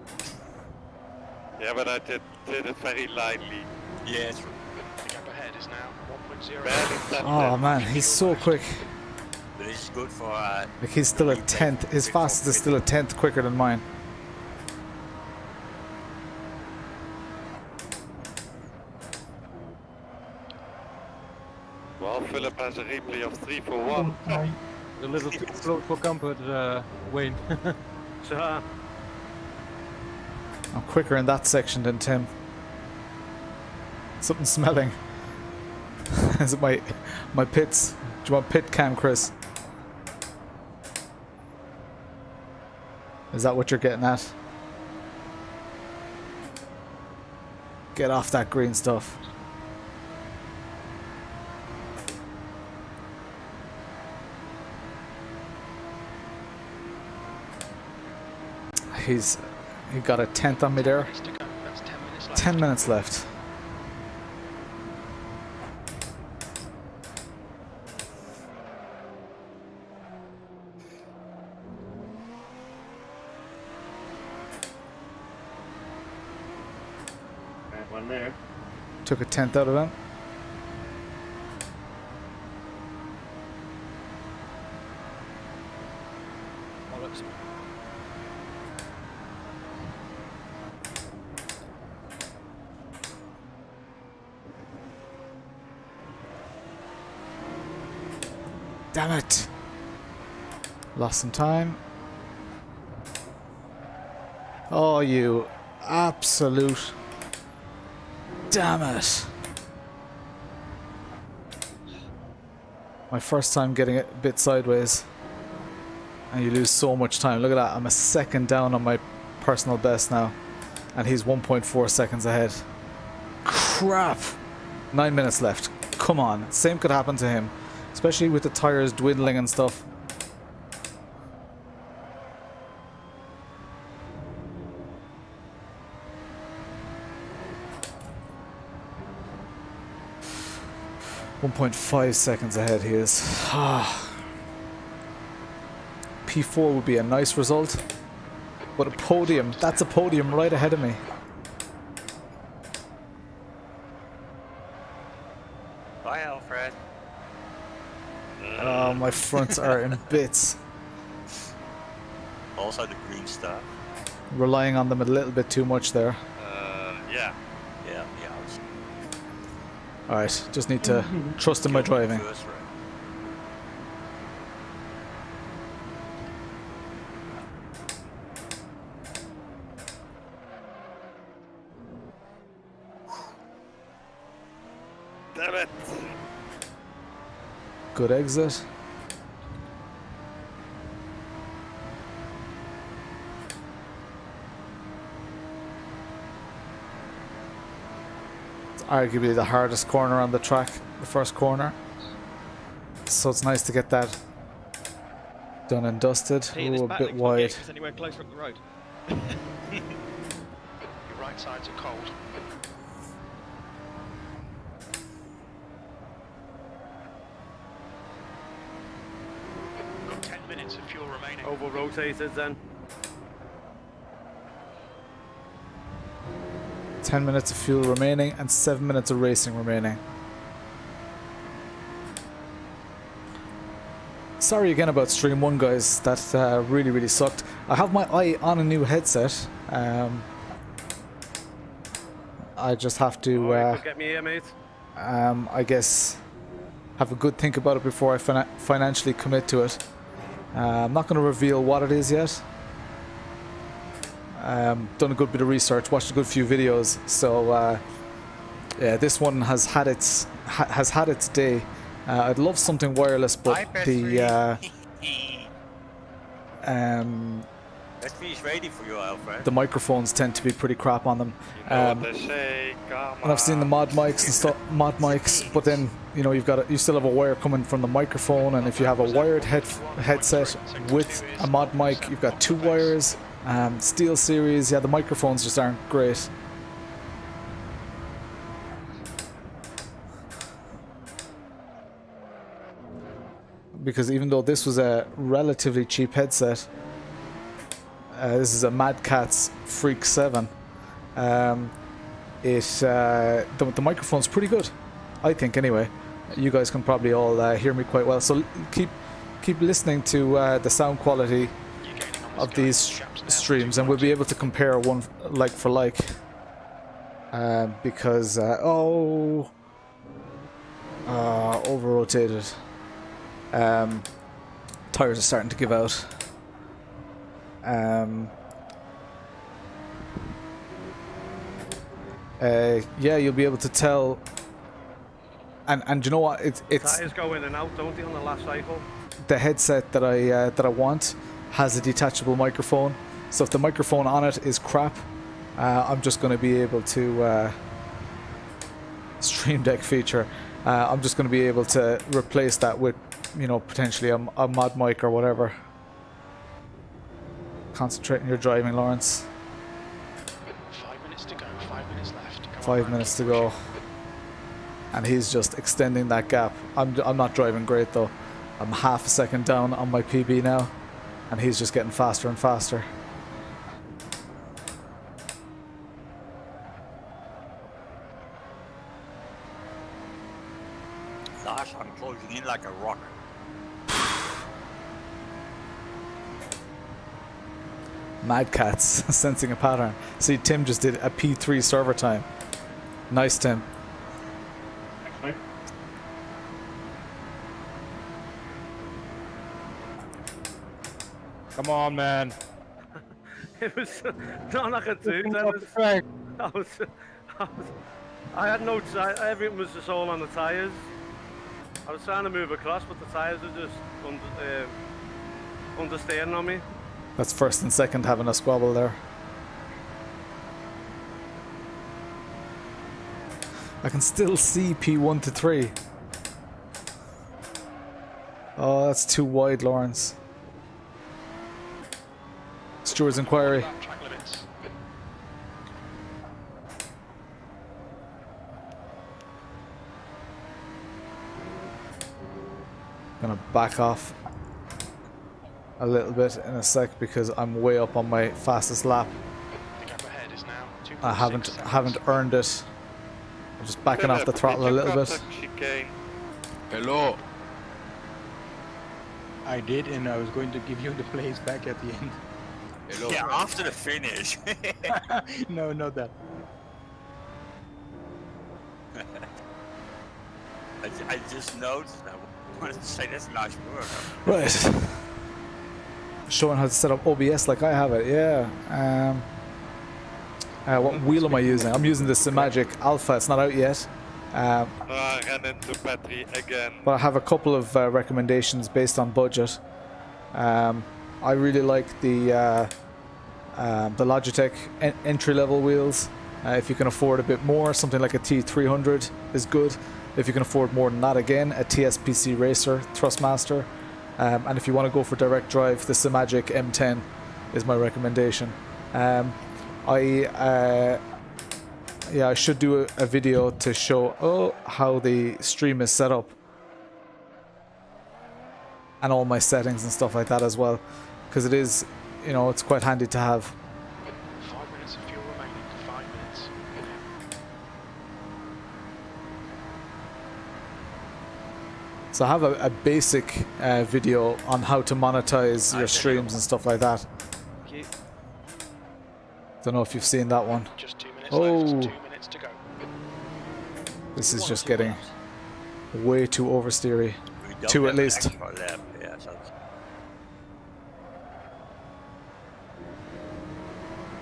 Yeah, but I did it very lightly. Yeah, it's The gap ahead is now 1.0. Barely touched Oh it. man, he's so quick. but this is good for. Like, he's still a tenth. His fastest is still a tenth quicker than mine. Well, Philip has a replay of 3 for 1. I A little too close for comfort, Wayne. So, I'm quicker in that section than Tim. Something smelling. Is it my pits? Do you want pit cam, Chris? Is that what you're getting at? Get off that green stuff. He got a tenth on me there. Race to go. That's 10 minutes left. 10 minutes left. Bad one there. Took a tenth out of him. Bollocks. Damn it. Lost some time. Oh, you absolute. Damn it. My first time getting it a bit sideways. And you lose so much time. Look at that. I'm a second down on my personal best now. And he's 1.4 seconds ahead. Crap. 9 minutes left. Come on. Same could happen to him. Especially with the tires dwindling and stuff. .5 seconds ahead he is. P4 would be a nice result. But a podium, that's a podium right ahead of me. Bye, Alfred. Oh, my fronts are in bits. Also the green stuff. Relying on them a little bit too much there. Yeah. Yeah. Alright, just need to trust in my driving. First round. Damn it. Good exit. It's arguably the hardest corner on the track, the first corner. So it's nice to get that done and dusted. Hey, this Ooh, a back bit link's not getting wide. us anywhere closer up the road. Your right sides are cold. Got 10 minutes of fuel remaining. over rotated then. 10 minutes of fuel remaining and 7 minutes of racing remaining. Sorry again about Stream 1, guys. That really sucked. I have my eye on a new headset. I just have to, Get me here, mate. I guess, have a good think about it before I financially commit to it. I'm not going to reveal what it is yet. Done a good bit of research, watched a good few videos, so yeah, this one has had its day. I'd love something wireless, but He's waiting for you, Alfred. the microphones tend to be pretty crap on them. You know what they say, come And I've seen the mod mics and stuff, but then you know you still have a wire coming from the microphone, and if you have a wired headset with a mod mic, you've got 2 wires. Steel series, yeah, the microphones just aren't great. Because even though this was a relatively cheap headset, this is a Mad Catz Freak 7. The microphone's pretty good, I think. Anyway, you guys can probably all hear me quite well. So keep listening to the sound quality of these streams, and we'll be able to compare one like for like. Because over rotated. Tires are starting to give out. Yeah, you'll be able to tell. And you know what? It's tires go in and out, don't they, on the last cycle? The headset that I want has a detachable microphone. So if the microphone on it is crap, I'm just going to be able to Stream Deck feature. I'm just going to be able to replace that with, you know, potentially a mod mic or whatever. Concentrate on your driving, Lawrence. 5 minutes to go. 5 minutes left. Come 5 on, minutes to go. And he's just extending that gap. I'm not driving great though. I'm half a second down on my PB now, and he's just getting faster and faster. Lars, I'm closing in like a rock. Mad Catz sensing a pattern. See, Tim just did a P3 server time. Nice, Tim. Thanks, mate. Come on, man. It was not like a dude. I had no tires. Everything was just all on the tires. I was trying to move across, but the tires were just understeering on me. That's first and second having a squabble there. I can still see P1 to 3. Oh, that's too wide, Lawrence. Stewart's inquiry. track limits. Gonna back off a little bit in a sec because I'm way up on my fastest lap. The gap ahead is now 2.6 I haven't seconds. earned it. I'm just backing off the throttle a little bit. Hello. I did, and I was going to give you the place back at the end. Hello. Yeah, after the finish. No, not that. I just noticed. I wanted to say that's a nice word. Right. Showing how to set up OBS like I have it, yeah. What wheel am I using? I'm using the Simagic Alpha, it's not out yet. I ran into battery again. But I have a couple of recommendations based on budget. I really like the Logitech entry-level wheels. If you can afford a bit more, something like a T300 is good. If you can afford more than that, again, a TSPC Racer Thrustmaster. And if you want to go for direct drive, the Simagic M10 is my recommendation. I should do a video to show how the stream is set up and all my settings and stuff like that as well, because it is, you know, it's quite handy to have. 5 minutes of fuel remaining. 5 minutes. So I have a basic video on how to monetize your streams and stuff like that. Don't know if you've seen that one. Just 2 minutes left. 2 minutes to go. This is just getting way too oversteery. 2 at least.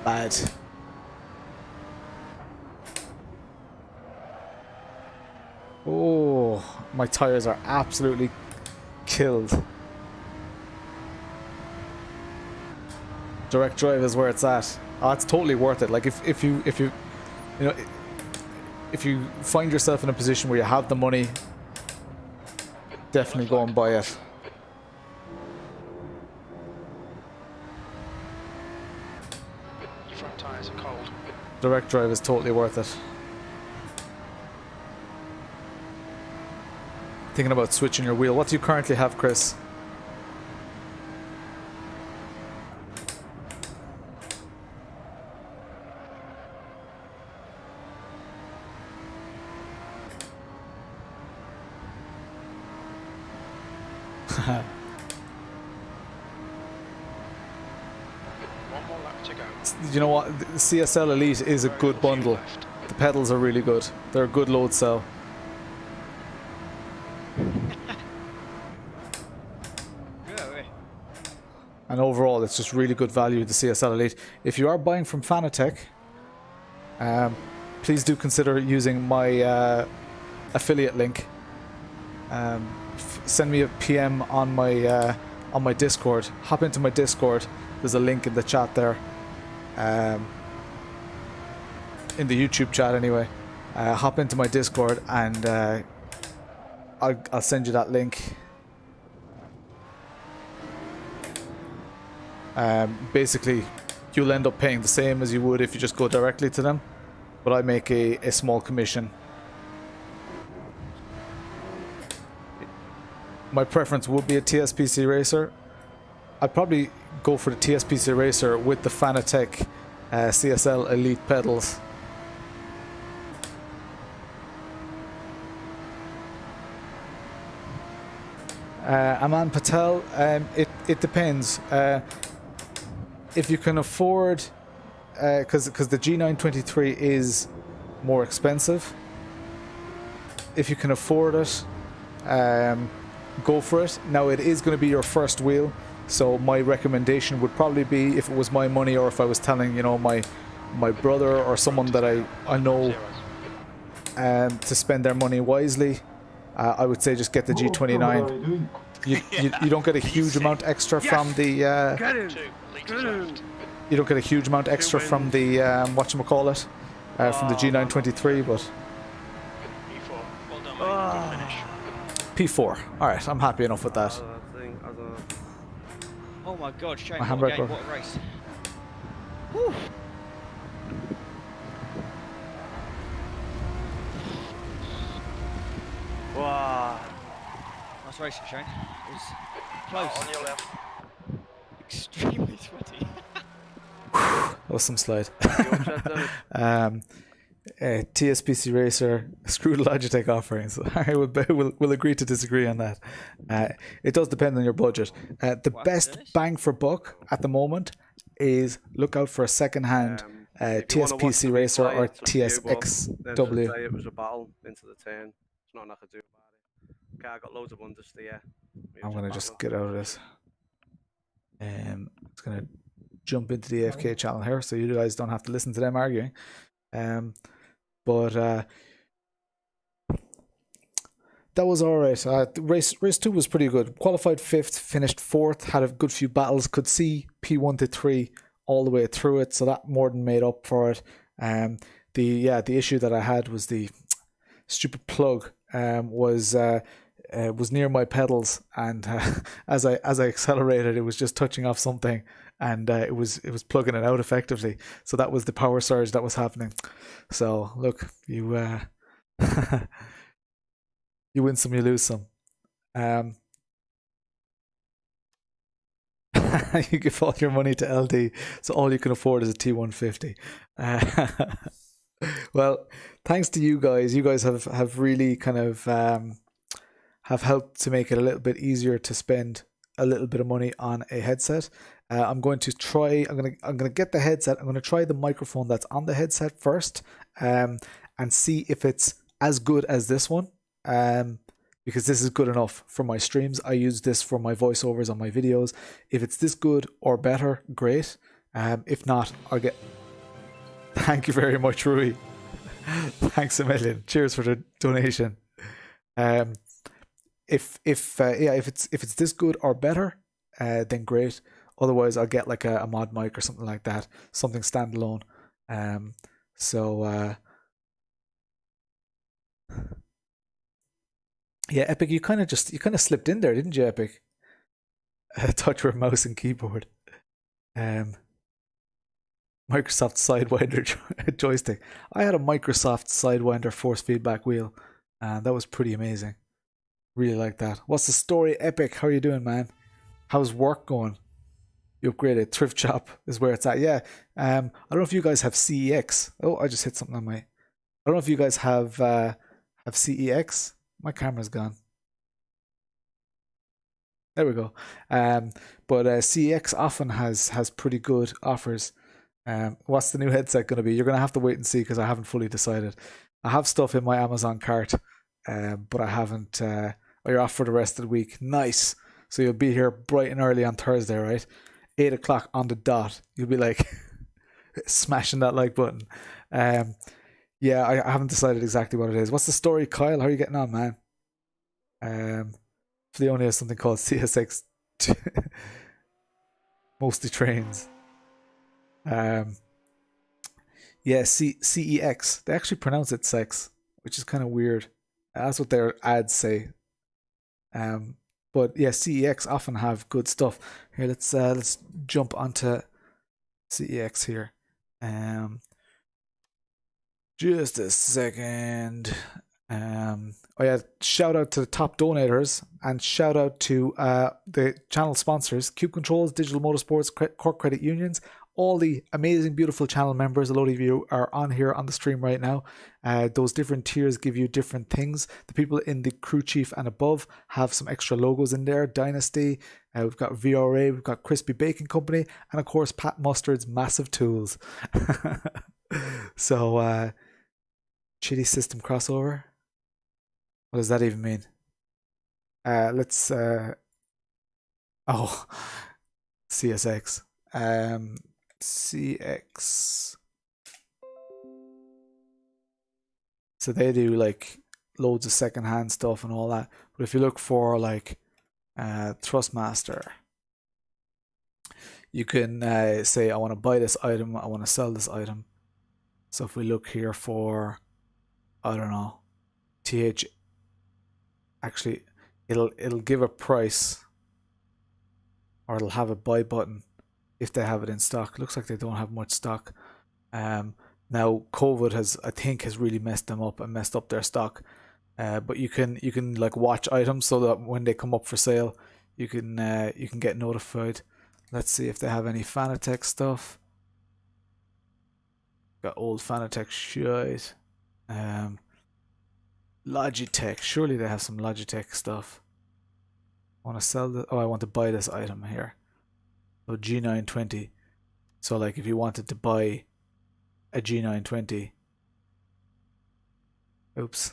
Bad. Oh, my tires are absolutely killed. Direct drive is where it's at. Oh, it's totally worth it. Like if you know, if you find yourself in a position where you have the money, definitely go and buy it. Your front tyres are cold. Direct drive is totally worth it. Thinking about switching your wheel. What do you currently have, Chris? One more lap to go. You know what? The CSL Elite is a good bundle. The pedals are really good. They're a good load cell. And overall, it's just really good value, the CSL Elite. If you are buying from Fanatec, please do consider using my affiliate link. Send me a PM on my Discord. Hop into my Discord. There's a link in the chat there. In the YouTube chat anyway. Hop into my Discord and I'll send you that link. Basically, you'll end up paying the same as you would if you just go directly to them, but I make a small commission. My preference would be a TSPC Racer. I'd probably go for the TSPC Racer with the Fanatec CSL Elite pedals. Aman Patel, it depends. If you can afford, because the G923 is more expensive. If you can afford it, go for it. Now it is going to be your first wheel, so my recommendation would probably be, if it was my money or if I was telling, you know, my brother or someone that I know to spend their money wisely, I would say just get the G29. You don't get a huge amount extra from the you don't get a huge amount extra from the whatchamacallit, from the G923, but P4. Alright, I'm happy enough with that. Oh my god, Shane, My what a handbrake game, broke. what a race. Whew. Wow. Nice racing, Shane. It was close. On your left. Extremely sweaty. That was some slide. TSPC Racer, screw the Logitech offerings. We'll agree to disagree on that. It does depend on your budget. The best bang for buck at the moment is look out for a second-hand TSPC Racer or TSXW. It was a battle into the turn. It's nothing I could do about it. Okay, I got loads of understeer. I'm gonna just get out of this. It's gonna jump into the AFK channel here, so you guys don't have to listen to them arguing. But that was alright. Race 2 was pretty good. Qualified 5th, finished 4th, had a good few battles, could see P1 to 3 all the way through it, so that more than made up for it. The issue that I had was the stupid plug was near my pedals, and as I accelerated, it was just touching off something, and it was plugging it out effectively. So that was the power surge that was happening. So look, you you win some, you lose some. You give all your money to LD, so all you can afford is a T150. Well, thanks to you guys. You guys have really kind of have helped to make it a little bit easier to spend a little bit of money on a headset. I'm going to get the headset. I'm going to try the microphone that's on the headset first, and see if it's as good as this one. Because this is good enough for my streams. I use this for my voiceovers on my videos. If it's this good or better, great. If not, I'll get... Thank you very much, Rui. Thanks a million. Cheers for the donation. If it's this good or better, then great. Otherwise, I'll get like a mod mic or something like that, something standalone. Yeah, Epic, you kind of slipped in there, didn't you, Epic? I thought you were mouse and keyboard. Microsoft Sidewinder joystick. I had a Microsoft Sidewinder force feedback wheel, and that was pretty amazing. Really like that. What's the story, Epic? How are you doing, man? How's work going? You upgraded. Thrift shop is where it's at. Yeah. I don't know if you guys have CEX. Oh, I just hit something on my. I don't know if you guys have CEX. My camera's gone. There we go. But CEX often has pretty good offers. What's the new headset going to be? You're going to have to wait and see because I haven't fully decided. I have stuff in my Amazon cart, but I haven't. You're off for the rest of the week. Nice. So you'll be here bright and early on Thursday, right? 8 o'clock on the dot. You'll be like smashing that like button. Yeah, I haven't decided exactly what it is. What's the story, Kyle? How are you getting on, man? Flea only has something called CSX. Mostly trains. Yeah, CEX. They actually pronounce it sex, which is kind of weird. That's what their ads say. But yeah, CEX often have good stuff. Here, let's jump onto CEX here. Just a second. Oh yeah, shout out to the top donators and shout out to the channel sponsors: Cube Controls, Digital Motorsports, Cork Credit Unions, all the amazing, beautiful channel members. A lot of you are on here on the stream right now. Those different tiers give you different things. The people in the crew chief and above have some extra logos in there. Dynasty, we've got VRA, we've got Crispy Bacon Company, and of course Pat Mustard's Massive Tools. So, Chitty System crossover. What does that even mean? Let's CSX. CX. So they do like loads of secondhand stuff and all that. But if you look for like Thrustmaster, you can say I want to buy this item, I want to sell this item. So if we look here for, I don't know, actually it'll give a price, or it'll have a buy button if they have it in stock. Looks like they don't have much stock. Now COVID has really messed them up and messed up their stock. But you can like watch items so that when they come up for sale, you can get notified. Let's see if they have any Fanatec stuff. Got old Fanatec shit. Logitech. Surely they have some Logitech stuff. I want to sell this. Oh, I want to buy this item here. So G920. So like if you wanted to buy a G920. Oops.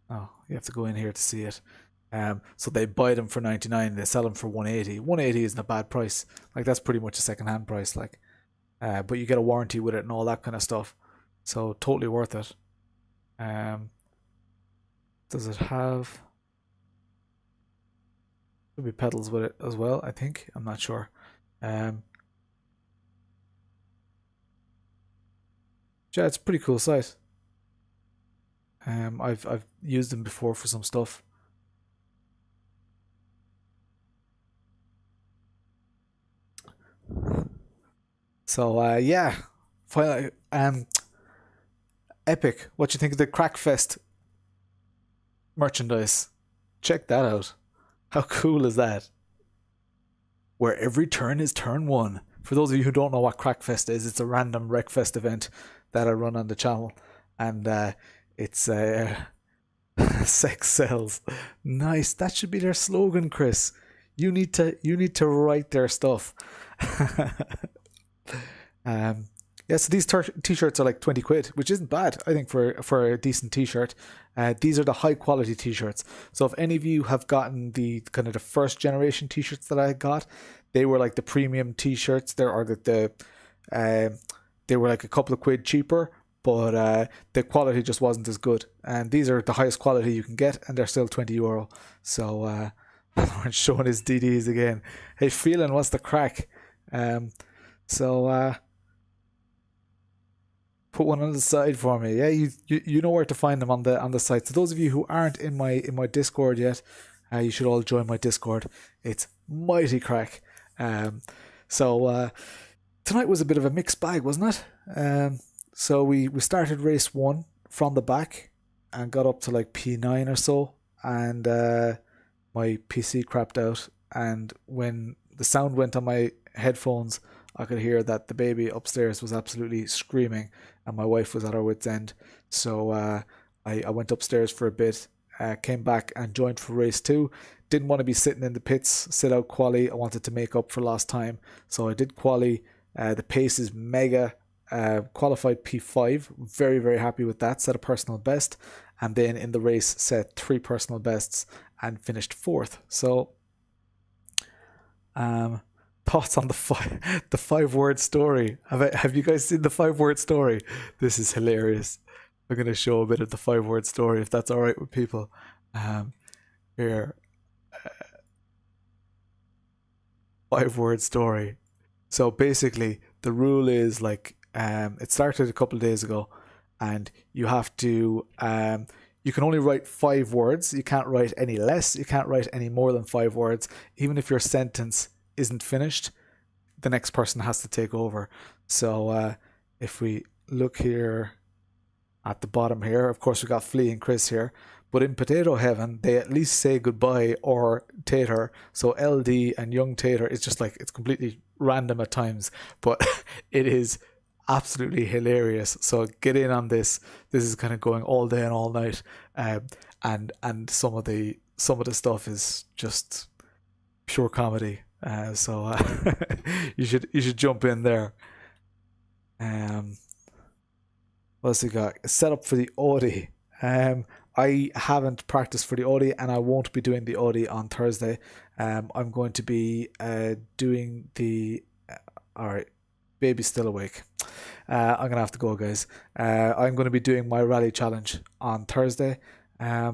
Oh, you have to go in here to see it. So they buy them for 99, they sell them for 180. 180 isn't a bad price. Like that's pretty much a second-hand price. Like, but you get a warranty with it and all that kind of stuff. So totally worth it. Does it have? Could be pedals with it as well. I think. I'm not sure. Yeah, it's a pretty cool site. I've used them before for some stuff. So yeah, finally, Epic. What do you think of the Crackfest merchandise? Check that out. How cool is that? Where every turn is turn one. For those of you who don't know what Crackfest is, it's a random Wreckfest event that I run on the channel, and it's sex sells. Nice. That should be their slogan, Chris. You need to write their stuff. Yeah, so these t-shirts are like 20 quid, which isn't bad, I think, for a decent t-shirt. These are the high quality t-shirts. So if any of you have gotten the kind of the first generation t-shirts that I got, they were like the premium t-shirts. They were like a couple of quid cheaper, but the quality just wasn't as good. And these are the highest quality you can get, and they're still €20. So We're showing his DDs again. Hey, Phelan, what's the crack? So put one on the side for me. Yeah, you know where to find them on the site. So those of you who aren't in my Discord yet, you should all join my Discord. It's mighty crack. So tonight was a bit of a mixed bag, wasn't it? So we started race 1 from the back and got up to like P9 or so, and my PC crapped out, and when the sound went on my headphones, I could hear that the baby upstairs was absolutely screaming, and my wife was at her wit's end. So I went upstairs for a bit, came back and joined for race 2. Didn't want to be sitting in the pits, sit out quali. I wanted to make up for lost time, so I did quali. The pace is mega. Qualified P5, very, very happy with that. Set a personal best, and then in the race set 3 personal bests and finished 4th. So thoughts on the 5-word story. Have you guys seen the 5-word story? This is hilarious. I'm going to show a bit of the 5-word story, if that's all right with people. Here, 5-word story. So basically, the rule is like, it started a couple of days ago, and you have to, you can only write 5 words. You can't write any less. You can't write any more than 5 words. Even if your sentence isn't finished, the next person has to take over. So if we look here at the bottom here, of course we got Flea and Chris here, but in Potato Heaven they at least say goodbye or Tater. So LD and Young Tater, it's just like, it's completely random at times, but it is absolutely hilarious. So get in on this. This is kind of going all day and all night, and some of the stuff is just pure comedy. So you should jump in there. What else we got? Set up for the Audi. I haven't practiced for the Audi, and I won't be doing the Audi on Thursday. I'm going to be doing the. All right, baby's still awake. I'm gonna have to go, guys. I'm going to be doing my rally challenge on Thursday. Yeah.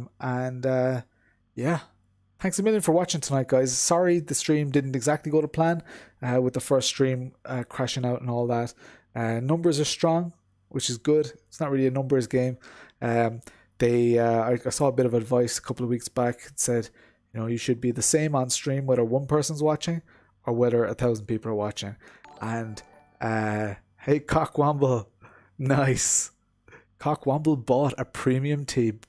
Thanks a million for watching tonight, guys. Sorry the stream didn't exactly go to plan with the first stream crashing out and all that. Numbers are strong, which is good. It's not really a numbers game. I saw a bit of advice a couple of weeks back. It said, you should be the same on stream whether one person's watching or whether 1,000 people are watching. And hey, Cockwomble, nice. Cockwomble bought a premium tee,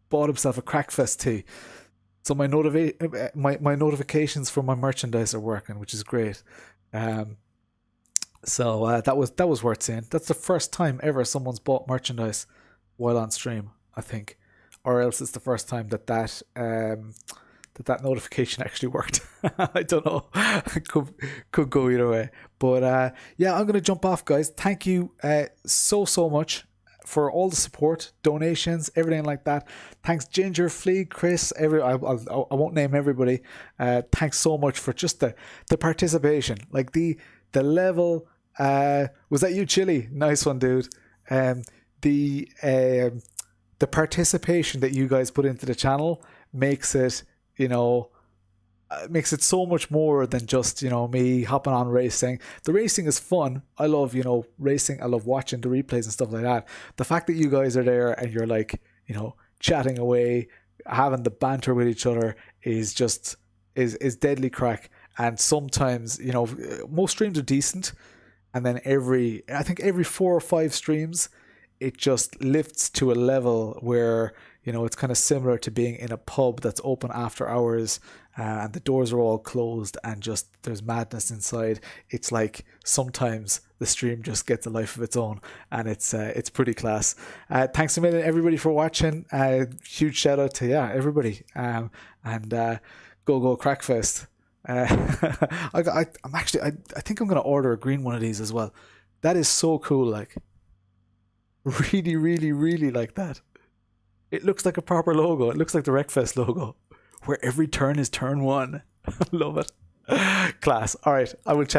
bought himself a Crackfest tee. So my notifications for my merchandise are working, which is great. So that was worth saying. That's the first time ever someone's bought merchandise while on stream, I think, or else it's the first time that notification actually worked. I don't know. Could go either way. But yeah, I'm gonna jump off, guys. Thank you so much for all the support, donations, everything like that. Thanks Ginger, Flea, Chris, I won't name everybody. Thanks so much for just the participation. Like the level, was that you, Chili? Nice one, dude. The participation that you guys put into the channel makes it, makes it so much more than just, me hopping on racing. The racing is fun. I love, racing. I love watching the replays and stuff like that. The fact that you guys are there and you're like, chatting away, having the banter with each other is just, is deadly crack. And sometimes, most streams are decent. And then I think every 4 or 5 streams, it just lifts to a level where, it's kind of similar to being in a pub that's open after hours and the doors are all closed and just there's madness inside. It's like sometimes the stream just gets a life of its own, and it's pretty class. Thanks a million, everybody, for watching. Huge shout out to everybody. And go Crackfest. I think I'm gonna order a green one of these as well. That is so cool. Like, really, really, really like that. It looks like a proper logo. It looks like the Wreckfest logo, where every turn is turn 1. Love it. Class. All right, I will chat.